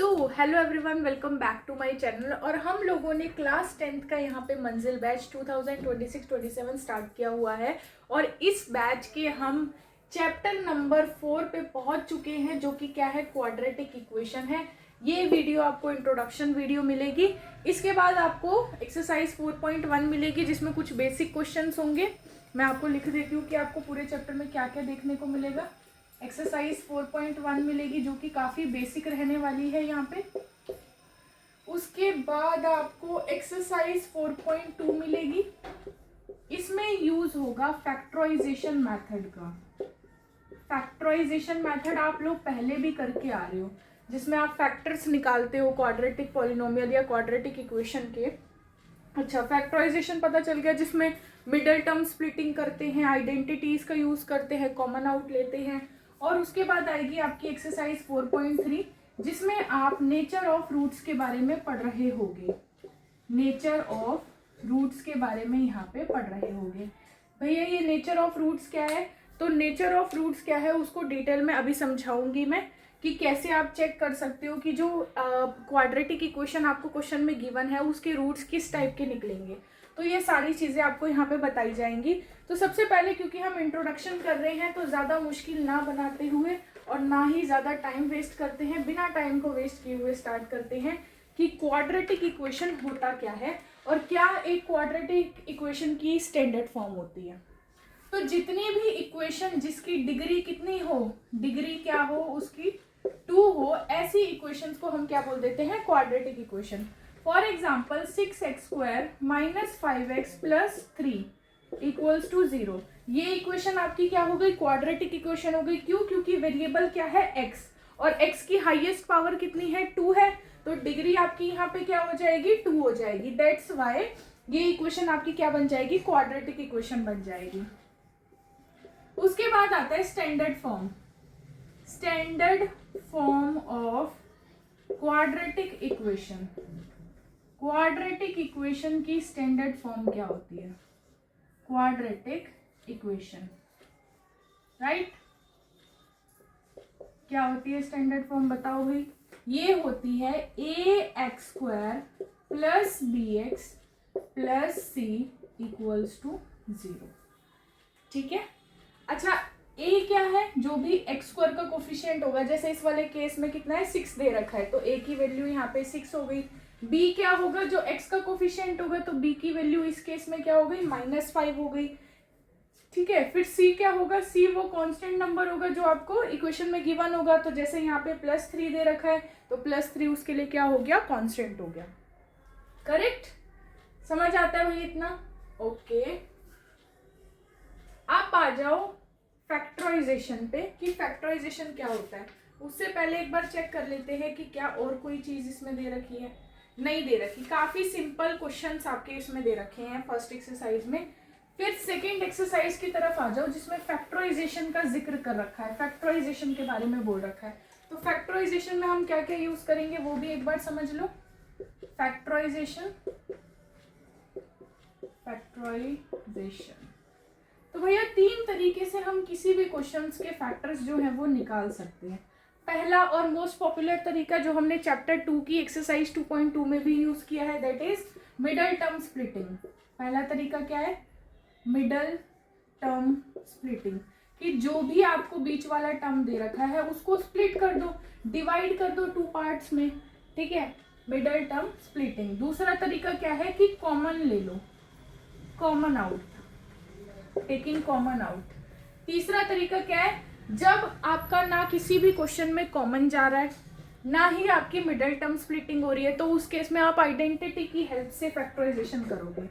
Hello everyone, welcome back to my channel. और हम लोगों ने क्लास 10th का यहाँ पे मंजिल बैच 2026-27 स्टार्ट किया हुआ है और इस बैच के हम चैप्टर नंबर 4 पे पहुँच चुके हैं, जो कि क्या है, क्वाड्रेटिक इक्वेशन है। ये वीडियो आपको इंट्रोडक्शन वीडियो मिलेगी। इसके बाद आपको एक्सरसाइज 4.1 मिलेगी, जिसमें कुछ बेसिक क्वेश्चंस होंगे। मैं आपको लिख देती हूँ कि आपको पूरे चैप्टर में क्या क्या देखने को मिलेगा। एक्सरसाइज 4.1 मिलेगी, जो कि काफ़ी बेसिक रहने वाली है यहाँ पे। उसके बाद आपको एक्सरसाइज 4.2 मिलेगी। इसमें यूज होगा फैक्टराइजेशन मेथड का। फैक्टराइजेशन मेथड आप लोग पहले भी करके आ रहे हो, जिसमें आप फैक्टर्स निकालते हो क्वाड्रेटिक पॉलिनोमियल या क्वाड्रेटिक इक्वेशन के। अच्छा, फैक्टराइजेशन पता चल गया, जिसमें मिडल टर्म स्प्लिटिंग करते हैं, आइडेंटिटीज का यूज करते हैं, कॉमन आउट लेते हैं। और उसके बाद आएगी आपकी एक्सरसाइज 4.3, जिसमें आप नेचर ऑफ रूट्स के बारे में पढ़ रहे होगे। नेचर ऑफ रूट्स के बारे में यहाँ पे पढ़ रहे होगे। भैया ये नेचर ऑफ रूट्स क्या है? तो नेचर ऑफ रूट्स क्या है उसको डिटेल में अभी समझाऊंगी मैं, कि कैसे आप चेक कर सकते हो कि जो क्वाड्रेटिक इक्वेशन आपको क्वेश्चन में गिवन है उसके रूट्स किस टाइप के निकलेंगे। तो ये सारी चीज़ें आपको यहाँ पे बताई जाएंगी। तो सबसे पहले, क्योंकि हम इंट्रोडक्शन कर रहे हैं, तो ज़्यादा मुश्किल ना बनाते हुए और ना ही ज़्यादा टाइम वेस्ट करते हैं, बिना टाइम को वेस्ट किए हुए स्टार्ट करते हैं कि क्वाड्रेटिक इक्वेशन होता क्या है और क्या एक क्वाड्रेटिक इक्वेशन की स्टैंडर्ड फॉर्म होती है। तो जितनी भी इक्वेशन जिसकी डिग्री कितनी हो, डिग्री क्या हो उसकी 2 हो, ऐसी इक्वेशंस को हम क्या बोल देते हैं, quadratic equation. For example 6x² - 5x + 3 = 0। ये इक्वेशन आपकी क्या हो गई, क्वाड्रेटिक इक्वेशन हो गई। क्यों? क्योंकि वेरिएबल क्या है, x, और x की हाईएस्ट पावर कितनी है, 2 है। तो डिग्री आपकी यहाँ पे क्या हो जाएगी, 2 हो जाएगी। दैट्स वाई ये इक्वेशन आपकी क्या बन जाएगी, क्वाड्रेटिक इक्वेशन बन जाएगी। उसके बाद आता है standard form. Standard form of quadratic equation. Quadratic equation की स्टैंडर्ड फॉर्म क्या होती है, क्वाड्रेटिक इक्वेशन, राइट? क्या होती है स्टैंडर्ड फॉर्म, बताओ भाई। ये होती है ax² + bx + c = 0। ठीक है। अच्छा, a क्या है, जो भी x² का कोफिशिएंट होगा, जैसे इस वाले केस में कितना है, 6 दे रखा है, तो a की वैल्यू यहाँ पे 6 हो गई। b क्या होगा, जो x का कोफिशिएंट होगा, तो b की वैल्यू इस केस में क्या हो गई, -5 हो गई। ठीक है। फिर c क्या होगा, c वो कांस्टेंट नंबर होगा जो आपको इक्वेशन में गिवन होगा। तो जैसे यहाँ पे +3 दे रखा है, तो +3 उसके लिए क्या हो गया, कांस्टेंट हो गया। करेक्ट? समझ आता है भाई इतना? ओके। आप आ जाओ फैक्टराइजेशन पे, कि फैक्टराइजेशन क्या होता है। उससे पहले एक बार चेक कर लेते हैं कि क्या और कोई चीज इसमें दे रखी है। नहीं दे रखी। काफी सिंपल क्वेश्चंस आपके इसमें दे रखे हैं फर्स्ट एक्सरसाइज में। फिर सेकेंड एक्सरसाइज की तरफ आ जाओ, जिसमें फैक्टराइजेशन का जिक्र कर रखा है, फैक्टराइजेशन के बारे में बोल रखा है। तो फैक्टराइजेशन में हम क्या क्या यूज करेंगे वो भी एक बार समझ लो। फैक्टराइजेशन, फैक्टराइजेशन, तो भैया 3 तरीके से हम किसी भी क्वेश्चंस के फैक्टर्स जो हैं वो निकाल सकते हैं। पहला और मोस्ट पॉपुलर तरीका, जो हमने चैप्टर 2 की एक्सरसाइज 2.2 में भी यूज किया है, that is middle term splitting. पहला तरीका क्या है, मिडल टर्म स्प्लिटिंग, कि जो भी आपको बीच वाला टर्म दे रखा है उसको स्प्लिट कर दो, डिवाइड कर दो 2 पार्ट्स में। ठीक है, मिडल टर्म स्प्लिटिंग। दूसरा तरीका क्या है कि कॉमन ले लो, common out, taking common out. तीसरा तरीका क्या है, जब आपका ना किसी भी क्वेश्चन में कॉमन जा रहा है, ना ही आपकी मिडल टर्म स्प्लिटिंग हो रही है, तो उस केस में आप आइडेंटिटी की हेल्प से फैक्टराइजेशन करोगे,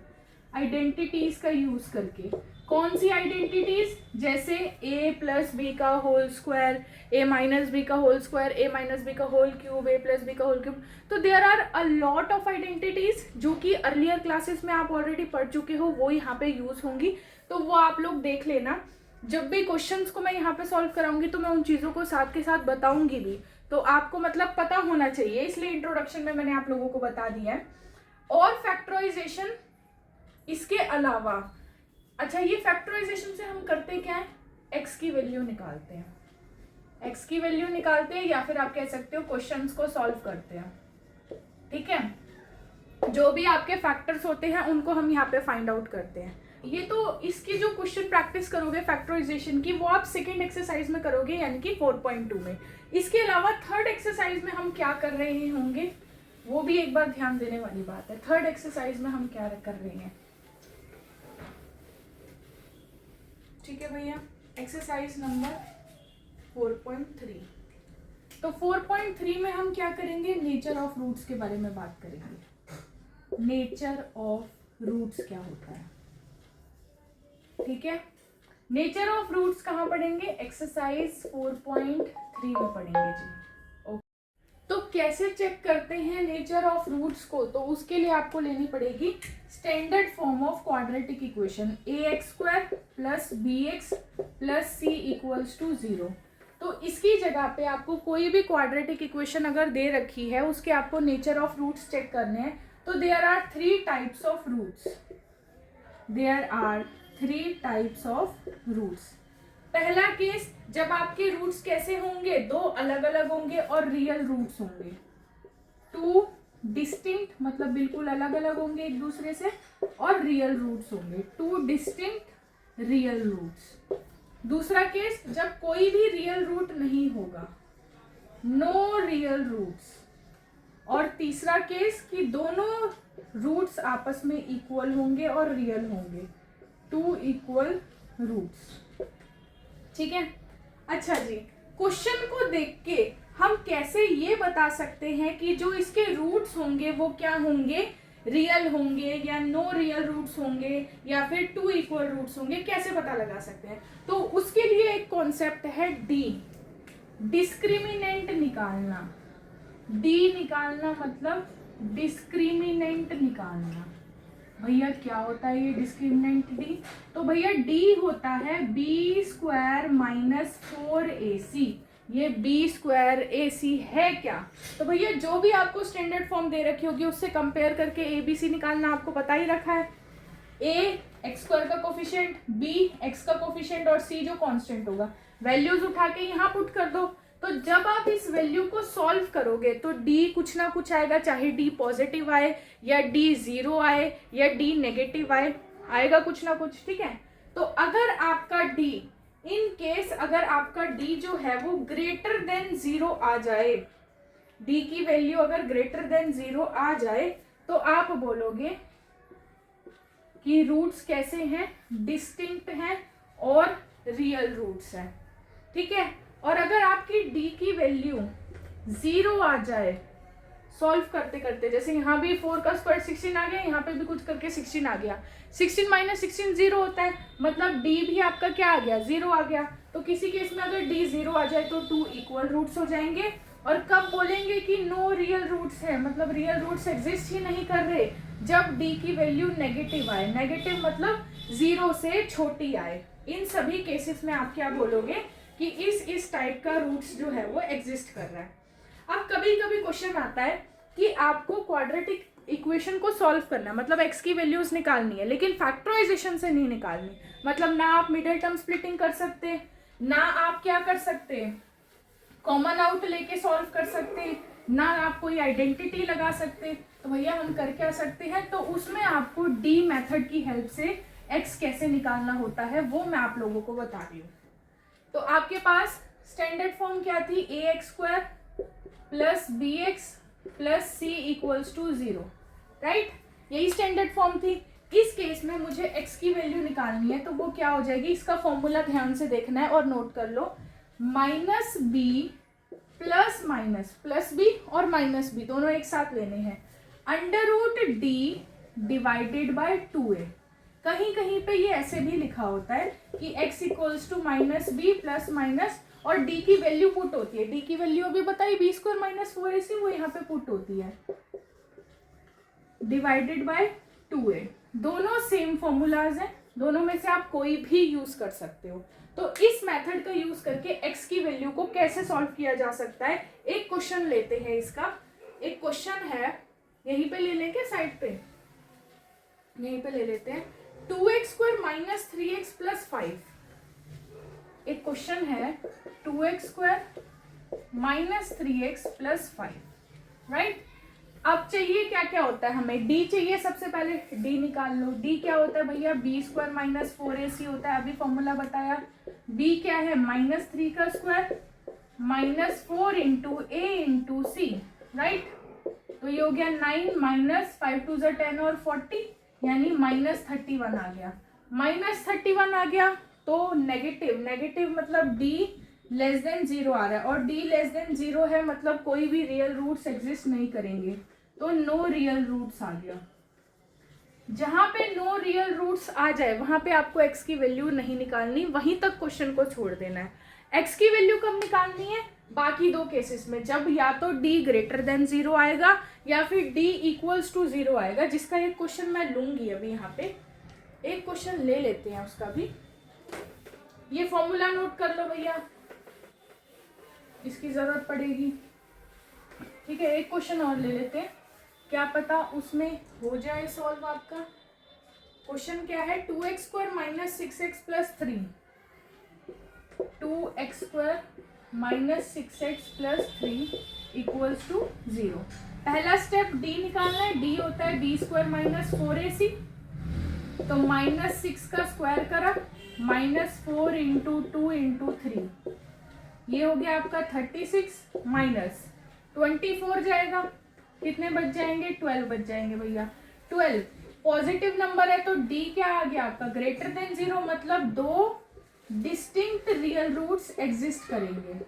आइडेंटिटीज का यूज करके। कौन सी आइडेंटिटीज, जैसे a + b का होल स्क्वायर, a - b का होल स्क्वायर, a - b का होल क्यूब, a + b का होल क्यूब। तो there are a lot of identities जो कि अर्लियर क्लासेस में आप ऑलरेडी पढ़ चुके हो, वो यहाँ पे यूज होंगी। तो वो आप लोग देख लेना। जब भी क्वेश्चंस को मैं यहाँ पे सॉल्व कराऊंगी तो मैं उन चीज़ों को साथ के साथ बताऊंगी भी, तो आपको मतलब पता होना चाहिए, इसलिए इंट्रोडक्शन में मैंने आप लोगों को बता दिया है। और फैक्टराइजेशन इसके अलावा, अच्छा, ये फैक्टराइजेशन से हम करते क्या है, x की वैल्यू निकालते हैं। एक्स की वैल्यू निकालते हैं या फिर आप कह सकते हो क्वेश्चंस को सॉल्व करते हैं। ठीक है, जो भी आपके फैक्टर्स होते हैं उनको हम यहाँ पे फाइंड आउट करते हैं। ये तो इसकी जो क्वेश्चन प्रैक्टिस करोगे फैक्टराइजेशन की वो आप सेकेंड एक्सरसाइज में करोगे, यानी कि 4.2 में। इसके अलावा थर्ड एक्सरसाइज में हम क्या कर रहे होंगे वो भी एक बार ध्यान देने वाली बात है। थर्ड एक्सरसाइज में हम क्या कर रहे हैं, ठीक है भैया, एक्सरसाइज नंबर 4.3। तो 4.3 में हम क्या करेंगे, नेचर ऑफ रूट्स के बारे में बात करेंगे। नेचर ऑफ रूट्स क्या होता है, ठीक है। नेचर ऑफ रूट्स कहाँ पढ़ेंगे, एक्सरसाइज 4.3 में पढ़ेंगे जी। तो कैसे चेक करते हैं नेचर ऑफ रूट्स को, तो उसके लिए आपको लेनी पड़ेगी standard form of quadratic equation, ax² plus bx plus c equals to 0। तो इसकी जगह पे आपको कोई भी क्वाड्रेटिक इक्वेशन अगर दे रखी है उसके आपको नेचर ऑफ रूट्स चेक करने हैं। तो there are 3 types of roots, there are 3 types of roots. पहला केस, जब आपके रूट्स कैसे होंगे, दो अलग अलग होंगे और रियल रूट्स होंगे। 2 डिस्टिंक्ट मतलब बिल्कुल अलग अलग होंगे एक दूसरे से, और रियल रूट्स होंगे, 2 डिस्टिंक्ट रियल रूट्स। दूसरा केस, जब कोई भी रियल रूट नहीं होगा, नो रियल रूट्स। और तीसरा केस कि दोनों रूट्स आपस में इक्वल होंगे और रियल होंगे, 2 इक्वल रूट्स। ठीक है, अच्छा जी, क्वेश्चन को देख के हम कैसे ये बता सकते हैं कि जो इसके रूट्स होंगे वो क्या होंगे, रियल होंगे या नो रियल रूट्स होंगे या फिर 2 इक्वल रूट्स होंगे, कैसे पता लगा सकते हैं। तो उसके लिए एक कॉन्सेप्ट है डी, डिस्क्रिमिनेंट निकालना। डी निकालना मतलब डिस्क्रिमिनेंट निकालना। भैया क्या होता है ये डिस्क्रिमिनेंट डी, तो भैया डी होता है b² माइनस 4ac। ये b² ac है क्या, तो भैया जो भी आपको स्टैंडर्ड फॉर्म दे रखी होगी उससे कंपेयर करके abc निकालना आपको पता ही रखा है। a x² का कोफिशिएंट, b x का कोफिशिएंट और c जो कांस्टेंट होगा, वैल्यूज उठा के यहाँ पुट कर दो। तो जब आप इस वैल्यू को सॉल्व करोगे तो d कुछ ना कुछ आएगा, चाहे d पॉजिटिव आए या d 0 आए या d नेगेटिव आए, आएगा कुछ ना कुछ। ठीक है, तो अगर आपका d, इन केस अगर आपका d जो है वो ग्रेटर देन 0 आ जाए, d की वैल्यू अगर ग्रेटर देन 0 आ जाए तो आप बोलोगे कि रूट्स कैसे हैं, डिस्टिंक्ट हैं और रियल रूट्स हैं। ठीक है, और अगर आपकी d की वैल्यू 0 आ जाए सॉल्व करते करते, जैसे यहाँ भी 4 का स्क्वायर 16 आ गया, यहाँ पे भी कुछ करके 16 आ गया, 16 माइनस 16 0 होता है, मतलब d भी आपका क्या आ गया, 0 आ गया। तो किसी केस में अगर d 0 आ जाए तो 2 इक्वल रूट्स हो जाएंगे। और कब बोलेंगे कि नो रियल रूट्स है, मतलब रियल रूट्स एग्जिस्ट ही नहीं कर रहे, जब d की वैल्यू नेगेटिव आए, नेगेटिव मतलब 0 से छोटी आए। इन सभी केसेस में आप क्या बोलोगे कि इस टाइप का रूट्स जो है वो एग्जिस्ट कर रहा है। अब कभी कभी क्वेश्चन आता है कि आपको क्वाड्रेटिक इक्वेशन को सॉल्व करना है, मतलब x की वैल्यूज निकालनी है, लेकिन फैक्टराइजेशन से नहीं निकालनी, मतलब ना आप मिडिल टर्म स्प्लिटिंग कर सकते, ना आप क्या कर सकते, कॉमन आउट लेके सॉल्व कर सकते, ना आप कोई आइडेंटिटी लगा सकते। तो भैया हम कर क्या सकते हैं, तो उसमें आपको डी मेथड की हेल्प से x कैसे निकालना होता है वो मैं आप लोगों को बता रही हूँ। तो आपके पास स्टैंडर्ड फॉर्म क्या थी, ax² plus bx plus c equals to 0, right, यही स्टैंडर्ड फॉर्म थी। इस केस में मुझे x की वैल्यू निकालनी है, तो वो क्या हो जाएगी, इसका फॉर्मूला ध्यान से देखना है और नोट कर लो, माइनस बी प्लस बी और माइनस बी दोनों एक साथ लेने हैं, under root d divided by 2a। कहीं कहीं पे ये ऐसे भी लिखा होता है कि x equals to minus b plus minus, और d की वैल्यू पुट होती है, d की वैल्यू अभी बताई b² माइनस 4ac, वो यहाँ पे पुट होती है, डिवाइडेड बाय 2a। दोनों सेम फॉर्मूलाज हैं, दोनों में से आप कोई भी यूज कर सकते हो। तो इस मेथड का यूज करके x की वैल्यू को कैसे सॉल्व किया जा सकता है, एक क्वेश्चन लेते हैं इसका। एक क्वेश्चन है, यहीं पे ले लें क्या, साइड पे यहीं पे ले लेते हैं, 2x² माइनस 3x प्लस 5। एक क्वेश्चन है 2x² minus 3x plus 5, right. अब चाहिए क्या क्या होता है हमें, d चाहिए, सबसे पहले d निकाल लो। d क्या होता है भैया, b² माइनस 4ac होता है, अभी फॉर्मूला बताया। b क्या है, -3 का square minus 4 into a into c, right. तो ये हो गया 9 माइनस 5 2 ज़ा 10 और 40, यानी -31 आ गया। -31 आ गया तो नेगेटिव मतलब d लेस देन 0 आ रहा है, और d लेस देन 0 है मतलब कोई भी रियल रूट्स एग्जिस्ट नहीं करेंगे, तो नो रियल रूट्स आ गया। जहां पे नो रियल रूट्स आ जाए वहां पे आपको x की वैल्यू नहीं निकालनी, वहीं तक क्वेश्चन को छोड़ देना है। x की वैल्यू कब निकालनी है, बाकी दो केसेस में, जब या तो d ग्रेटर देन 0 आएगा या फिर d इक्वल्स टू 0 आएगा, जिसका एक क्वेश्चन मैं लूंगी। अभी यहाँ पे एक क्वेश्चन ले लेते हैं उसका भी। ये फॉर्मूला नोट कर लो भैया, इसकी जरूरत पड़ेगी, ठीक है। एक क्वेश्चन और ले लेते हैं, क्या पता उसमें हो जाए सॉल्व आपका। क्वेश्चन क्या है, 2x² minus 6x plus 3, 2x² minus 6x plus 3 equals to 0। पहला स्टेप d निकालना है, d होता है b² माइनस 4ac, तो -6 का स्क्वायर करा -4 इंटू 2 इंटू 3, ये हो गया आपका 36 माइनस 24 जाएगा, कितने बच जाएंगे, 12 बच जाएंगे भैया। 12 पॉजिटिव नंबर है तो d क्या आ गया आपका, ग्रेटर देन 0, मतलब दो डिस्टिंक्ट रियल रूट्स एग्जिस्ट करेंगे,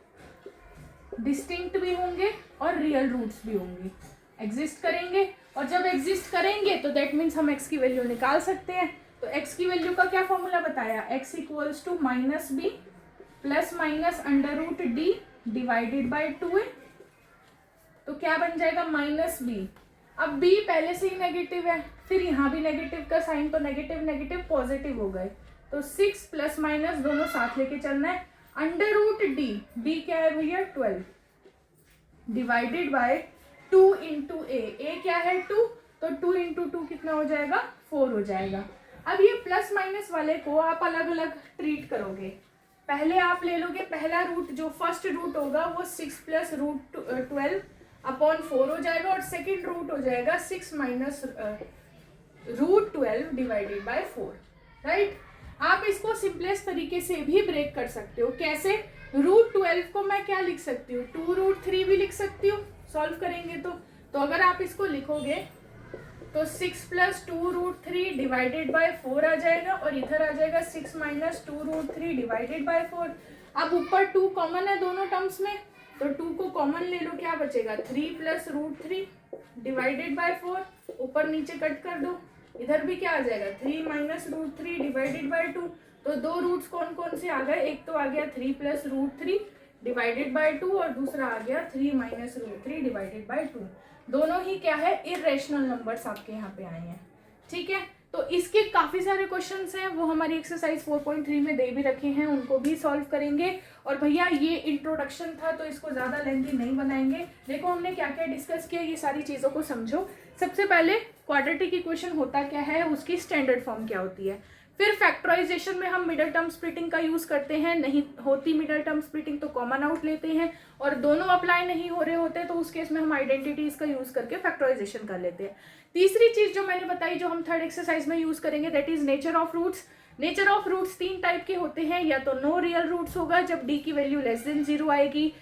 डिस्टिंक्ट भी होंगे और रियल रूट्स भी होंगे, एग्जिस्ट करेंगे। और जब एग्जिस्ट करेंगे तो दैट मीन्स हम x की वैल्यू निकाल सकते हैं। तो x की वैल्यू का क्या फॉर्मूला बताया, x equals to -b plus minus √d divided by 2a, तो क्या बन जाएगा -b। अब b पहले से ही नेगेटिव है, फिर यहाँ भी नेगेटिव का साइन, तो नेगेटिव नेगेटिव पॉजिटिव हो गए, तो 6 प्लस माइनस दोनों साथ लेके चलना है, √d, d क्या है भैया 12 डिवाइडेड बाय 2 इंटू a क्या है 2, तो 2 इंटू 2 कितना हो जाएगा 4 हो जाएगा। अब ये प्लस माइनस वाले को आप अलग अलग ट्रीट करोगे। पहले आप ले लोगे पहला रूट, जो फर्स्ट रूट होगा वो 6 प्लस √12 अपॉन 4 हो जाएगा, और सेकेंड रूट हो जाएगा 6 माइनस √12 डिवाइडेड बाय 4, राइट। आप इसको सिंपलेस्ट तरीके से भी ब्रेक कर सकते हो, कैसे, √12 को मैं क्या लिख सकती हूँ, 2√3 भी लिख सकती हूँ सॉल्व करेंगे तो अगर आप इसको लिखोगे तो 6 प्लस 2√3 डिवाइडेड बाय 4 आ जाएगा, और इधर आ जाएगा 6 माइनस 2√3 डिवाइडेड बाय 4। अब ऊपर 2 कॉमन है दोनों टर्म्स में, तो 2 को कॉमन ले लो, क्या बचेगा 3 प्लस √3 डिवाइडेड बाय 4, ऊपर नीचे कट कर दो, इधर भी क्या आ जाएगा 3 माइनस √3 डिवाइडेड बाय 2। तो दो रूट्स कौन कौन से आ गए, एक तो आ गया 3 प्लस √3 डिवाइडेड बाय 2, और दूसरा आ गया 3 माइनस √3 डिवाइडेड बाय 2। दोनों ही क्या है, इरेशनल नंबर्स आपके यहाँ पे आए हैं, ठीक है। तो इसके काफ़ी सारे क्वेश्चंस हैं, वो हमारी एक्सरसाइज 4.3 में दे भी रखे हैं, उनको भी सॉल्व करेंगे। और भैया ये इंट्रोडक्शन था तो इसको ज़्यादा लेंथी नहीं बनाएंगे। देखो हमने क्या क्या डिस्कस किया, ये सारी चीज़ों को समझो। सबसे पहले क्वाड्रेटिक इक्वेशन होता क्या है, उसकी स्टैंडर्ड फॉर्म क्या होती है। फिर फैक्टराइजेशन में हम मिडल टर्म स्प्लिटिंग का यूज़ करते हैं, नहीं होती मिडल टर्म स्प्लिटिंग तो कॉमन आउट लेते हैं, और दोनों अप्लाई नहीं हो रहे होते तो उस केस में हम आइडेंटिटीज का यूज़ करके फैक्टराइजेशन कर लेते हैं। तीसरी चीज़ जो मैंने बताई, जो हम थर्ड एक्सरसाइज में यूज़ करेंगे, that is nature of roots. Nature of roots 3 type के होते हैं, या तो नो रियल रूट्स होगा जब d की वैल्यू लेस देन 0 आएगी,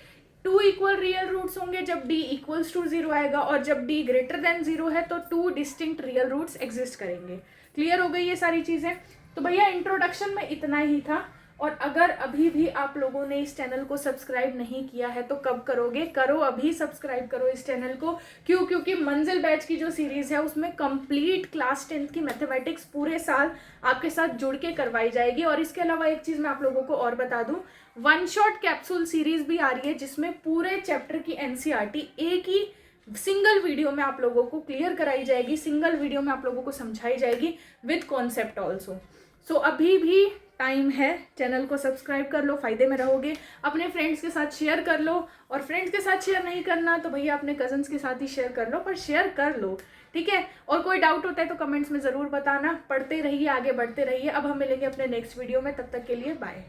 2 इक्वल रियल रूट्स होंगे जब d इक्वल्स टू 0 आएगा, और जब d ग्रेटर देन 0 है तो 2 डिस्टिंक्ट रियल रूट्स एग्जिस्ट करेंगे। क्लियर हो गई ये सारी चीज़ें। तो भैया इंट्रोडक्शन में इतना ही था, और अगर अभी भी आप लोगों ने इस चैनल को सब्सक्राइब नहीं किया है तो कब करोगे, करो अभी, सब्सक्राइब करो इस चैनल को। क्यों, क्योंकि मंजिल बैच की जो सीरीज़ है उसमें कंप्लीट क्लास 10th की मैथमेटिक्स पूरे साल आपके साथ जुड़ के करवाई जाएगी। और इसके अलावा एक चीज़ मैं आप लोगों को और बता दूं, 1 शॉट कैप्सूल सीरीज़ भी आ रही है, जिसमें पूरे चैप्टर की NCERT एक ही सिंगल वीडियो में आप लोगों को क्लियर कराई जाएगी, सिंगल वीडियो में आप लोगों को समझाई जाएगी विद कॉन्सेप्ट ऑल्सो। सो अभी भी टाइम है, चैनल को सब्सक्राइब कर लो, फायदे में रहोगे। अपने फ्रेंड्स के साथ शेयर कर लो, और फ्रेंड्स के साथ शेयर नहीं करना तो भैया अपने कजन्स के साथ ही शेयर कर लो, पर शेयर कर लो, ठीक है। और कोई डाउट होता है तो कमेंट्स में ज़रूर बताना। पढ़ते रहिए, आगे बढ़ते रहिए। अब हम मिलेंगे अपने नेक्स्ट वीडियो में, तब तक के लिए बाय।